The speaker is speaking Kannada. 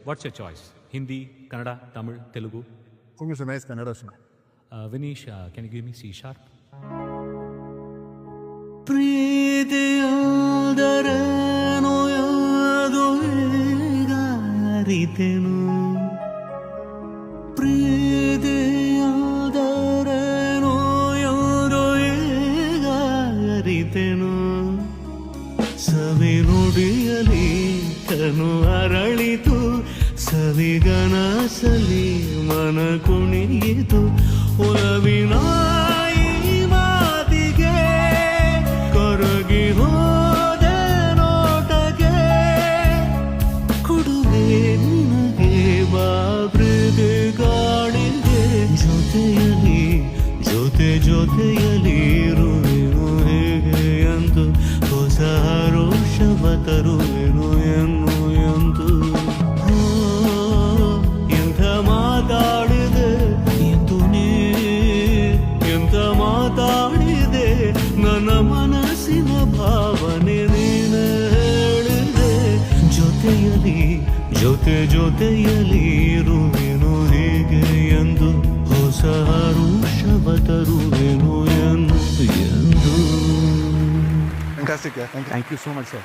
What's your choice? Hindi, Kannada, Tamil, Telugu? English is nice, Kannada song. Vinesh, can you give me C sharp? ಪ್ರೀತಿಯಾದರೇನೋ ಯಾವುದು ಈಗ ಅರಿತೆನು ಪ್ರೀತಿಯಾದರೇನೋ ಯಾವುದು ಈಗ ಅರಿತೆನು ಸವಿ ನುಡಿಯಲಿ ತನು ಅರಳಿತು ಸವಿಗನಸಲಿ ಮನ ಕುಣಿಯಿತು ಒಲವಿನ ಈ ಮಾತಿಗೆ ಕರಗಿ ಹೋದೆ ನೋಟಗೆ ಕೊಡುವೆ ನಿನಗೆ ಬಾಬ್ರಿದೆ ಗಾಳಿಗೆ ಜೊತೆಯಲಿ ಜೊತೆಯಲಿ ಇರುವೆನು ಹೇಗೆ ಎಂದು ಹೊಸ ರೋಷವ ತರುವೆನು ಎಂದು ಎಂಥ ಮಾತಾಡಿದೆ ಎಂದು ನೀ ಎಂಥ ಮಾತಾಡಿದೆ ನನ್ನ ಮನಸ್ಸಿನ ಭಾವನೆ ನೀನು ಹೇಳಿದೆ ಜೊತೆಯಲಿ ಜೊತೆಯಲಿ ಇರುವೆನು ಹೇಗೆ ಎಂದು ಹೊಸ ಋಷಭ ತರುವೆನು ಎಂದು Fantastic, yeah. Thank you. Thank you so much, sir.